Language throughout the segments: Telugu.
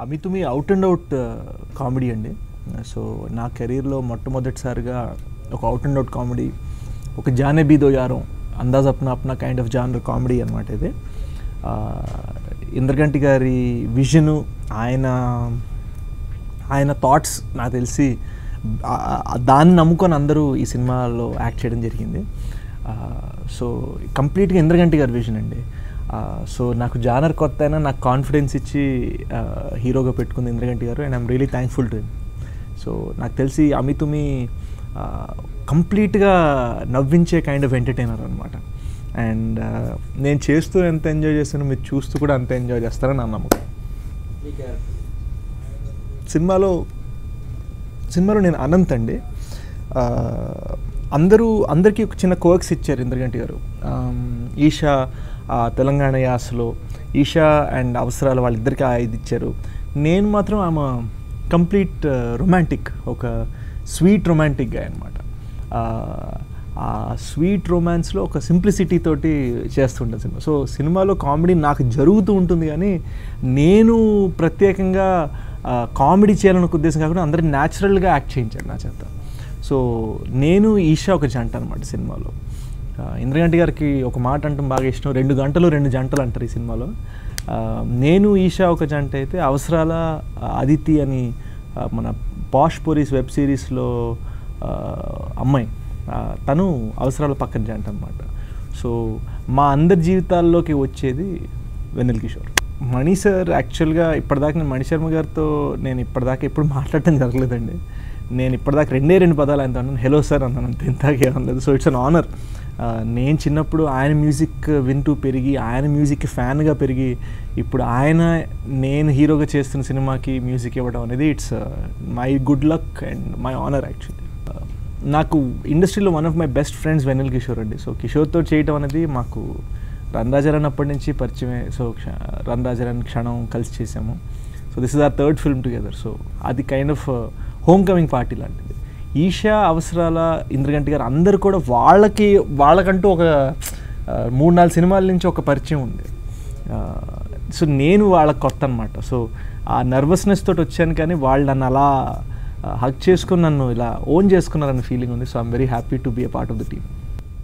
Ami Thumi out and out comedy అండి. సో నా కెరీర్లో మొట్టమొదటిసారిగా ఒక అవుట్ అండ్ అవుట్ కామెడీ, ఒక Jaane Bhi Do Yaaron Andaz Apna Apna kind of genre comedy అనమాట ఇది. ఇంద్రగంటి గారి విజను, ఆయన థాట్స్ నాకు తెలిసి దాన్ని నమ్ముకొని అందరూ ఈ సినిమాలో యాక్ట్ చేయడం జరిగింది. సో కంప్లీట్గా ఇంద్రగంటి గారి విజన్ అండి. సో నాకు జానర్ కొత్త అయినా నాకు కాన్ఫిడెన్స్ ఇచ్చి హీరోగా పెట్టుకుంది ఇంద్రగంటి గారు, and I'm really thankful to him. So నాకు తెలిసి అమితుమి కంప్లీట్గా నవ్వించే కైండ్ ఆఫ్ ఎంటర్టైనర్ అనమాట. అండ్ నేను చేస్తూ ఎంత ఎంజాయ్ చేస్తానో మీరు చూస్తూ కూడా అంత ఎంజాయ్ చేస్తారని నా నమ్మకం. సినిమాలో నేను అనంత్ అండి. అందరికీ ఒక చిన్న కోర్క్స్ ఇచ్చారు ఇంద్రగంటి గారు. ఈషా తెలంగాణ యాసలో, ఈషా అండ్ అవసరాలు వాళ్ళిద్దరికీ ఇది ఇచ్చారు. నేను మాత్రం ఆమె కంప్లీట్ రొమాంటిక్, ఒక స్వీట్ రొమాంటిక్ గా అనమాట. ఆ స్వీట్ రొమాన్స్లో ఒక సింప్లిసిటీ తోటి చేస్తుంటాను సినిమా. సో సినిమాలో కామెడీ నాకు జరుగుతూ ఉంటుంది, కానీ నేను ప్రత్యేకంగా కామెడీ చేయాలన్న ఉద్దేశం కాకుండా అందరూ న్యాచురల్గా యాక్ట్ చేయించాడు నా చేత. సో నేను ఈషా ఒక జంట అనమాట సినిమాలో. ఇంద్రగంటి గారికి ఒక మాట అంటే బాగా ఇష్టం, 2 గంటలు 2 జంటలు అంటారు ఈ సినిమాలో. నేను ఈషా ఒక జంట అయితే, అవసరాల అదితి అని మన పాష్ పోలీస్ వెబ్ సిరీస్లో అమ్మాయి, తను అవసరాల పక్కన జంట అనమాట. సో మా అందరి జీవితాల్లోకి వచ్చేది వెన్నెల కిషోర్. మణి సార్ యాక్చువల్గా ఇప్పటిదాకా నేను మణిశర్మ గారితో ఎప్పుడు మాట్లాడటం జరగలేదండి. నేను ఇప్పటిదాకా 2 పదాలు ఆయనతో అన్నాను, హలో సార్ అన్నాను, అంత ఇంతకే అనలేదు. So it's an honour. నేను చిన్నప్పుడు ఆయన మ్యూజిక్ వింటూ పెరిగి, ఆయన మ్యూజిక్కి ఫ్యాన్గా పెరిగి, ఇప్పుడు నేను హీరోగా చేస్తున్న సినిమాకి మ్యూజిక్ ఇవ్వడం అనేది it's my good luck and my honour actually. నాకు ఇండస్ట్రీలో one of my best friends Vennela Kishore అండి. సో కిషోర్తో చేయటం అనేది మాకు రన్రాజరన్ అప్పటి నుంచి పరిచయమే. సో రన్రాజరన్ క్షణం కలిసి చేసాము. So this is our 3rd film together. So అది kind of home coming party లాంటిది. ఈషా, అవసరాల, ఇంద్రగంటి గారు అందరూ కూడా వాళ్ళకంటూ ఒక 3-4 సినిమాల నుంచి ఒక పరిచయం ఉంది. సో నేను వాళ్ళకి కొత్త అనమాట. సో ఆ నర్వస్నెస్ తోటి వచ్చాను, కానీ వాళ్ళు నన్ను అలా హక్ చేసుకుని నన్ను ఇలా ఓన్ చేసుకున్నారన్న ఫీలింగ్ ఉంది. So I'm very happy to be a part of the team.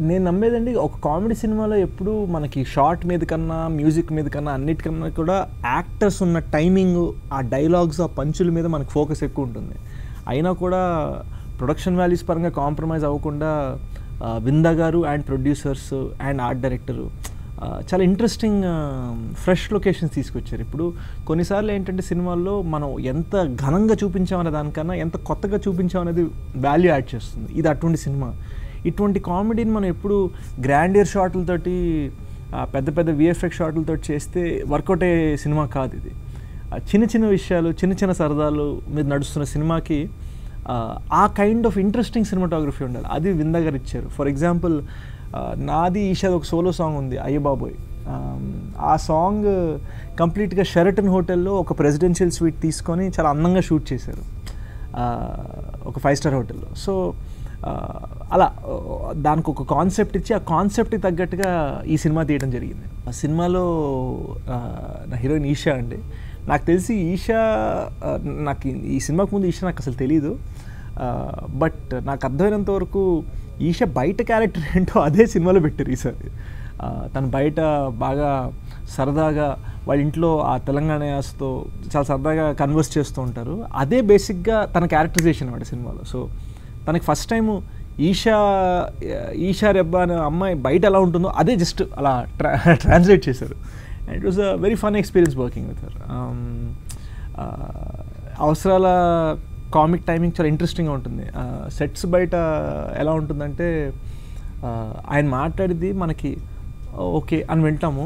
నేను నమ్మేదండి, ఒక కామెడీ సినిమాలో ఎప్పుడు మనకి షార్ట్ మీద కన్నా, మ్యూజిక్ మీద కన్నా, అన్నిటికన్నా కూడా యాక్టర్స్ ఉన్న టైమింగ్, ఆ డైలాగ్స్, ఆ పంచుల మీద మనకు ఫోకస్ ఎక్కువ ఉంటుంది. అయినా కూడా ప్రొడక్షన్ వాల్యూస్ పరంగా కాంప్రమైజ్ అవ్వకుండా విందా గారు and producers and art director చాలా ఇంట్రెస్టింగ్ ఫ్రెష్ లొకేషన్స్ తీసుకొచ్చారు. ఇప్పుడు కొన్నిసార్లు ఏంటంటే సినిమాల్లో మనం ఎంత ఘనంగా చూపించామనే దానికన్నా ఎంత కొత్తగా చూపించామనేది వాల్యూ యాడ్ చేస్తుంది. ఇది అటువంటి సినిమా. ఇటువంటి కామెడీని మనం ఎప్పుడు గ్రాండియర్ షాట్లతోటి, పెద్ద పెద్ద విఎఫ్ఎక్స్ షాట్లతో చేస్తే వర్కౌట్ అయ్యే సినిమా కాదు ఇది. చిన్న చిన్న విషయాలు, చిన్న చిన్న సరదాలు మీద నడుస్తున్న సినిమాకి ఆ కైండ్ ఆఫ్ ఇంట్రెస్టింగ్ సినిమాటోగ్రఫీ ఉండాలి. అది విందా గారు ఇచ్చారు. ఫర్ ఎగ్జాంపుల్ నాది ఈషాది ఒక సోలో సాంగ్ ఉంది, అయ్యబాబోయ్. ఆ సాంగ్ కంప్లీట్గా షెరటన్ హోటల్లో ఒక ప్రెసిడెన్షియల్ స్వీట్ తీసుకొని చాలా అందంగా షూట్ చేశారు, ఒక 5-star హోటల్లో. సో అలా దానికి ఒక కాన్సెప్ట్ ఇచ్చి, ఆ కాన్సెప్ట్కి తగ్గట్టుగా ఈ సినిమా తీయడం జరిగింది. ఆ సినిమాలో నా హీరోయిన్ ఈషా అండి. నాకు తెలిసి ఈషా, నాకు ఈ సినిమాకు ముందు ఈషా నాకు అసలు తెలీదు. బట్ నాకు అర్థమైనంత వరకు ఈషా బయట క్యారెక్టర్ ఏంటో అదే సినిమాలో పెట్టారు ఈసారి. తను బయట బాగా సరదాగా వాళ్ళ ఇంట్లో ఆ తెలంగాణ యాసతో చాలా సరదాగా కన్వర్స్ చేస్తూ ఉంటారు. అదే బేసిక్గా తన క్యారెక్టరైజేషన్ అన్నమాట సినిమాలో. సో తనకి ఫస్ట్ టైము ఈషా రెబ్బా అనే అమ్మాయి బయట ఎలా ఉంటుందో అదే జస్ట్ అలా ట్రాన్స్లేట్ చేశారు. And it was a very fun experience working with her. అవసరాల కామిక్ టైమింగ్ చాలా ఇంట్రెస్టింగ్గా ఉంటుంది. సెట్స్ బయట ఎలా ఉంటుందంటే, ఆయన మాట్లాడేది మనకి ఓకే అని వింటాము,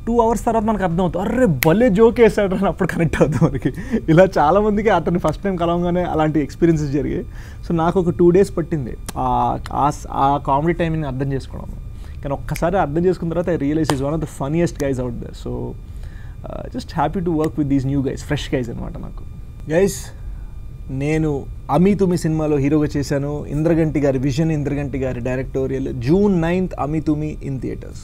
2 hours తర్వాత మనకు అర్థమవుతుంది, అర్రే భలే జోక్ వేసాడు అని అప్పుడు కనెక్ట్ అవుతుంది మనకి. ఇలా చాలామందికి అతన్ని ఫస్ట్ టైం కలవగానే అలాంటి ఎక్స్పీరియన్సెస్ జరిగాయి. సో నాకు ఒక 2 days పట్టింది ఆ కామెడీ టైమింగ్ని అర్థం చేసుకోవడం. కానీ ఒక్కసారి అర్థం చేసుకున్న తర్వాత I realise is one of the funniest guys out there. So just happy to work with these new guys, fresh guys అనమాట నాకు. గైజ్, నేను అమితుమి సినిమాలో హీరోగా చేశాను. ఇంద్రగంటి గారి విజన్, ఇంద్రగంటి గారి directorial. June 9th Ami Thumi in theatres.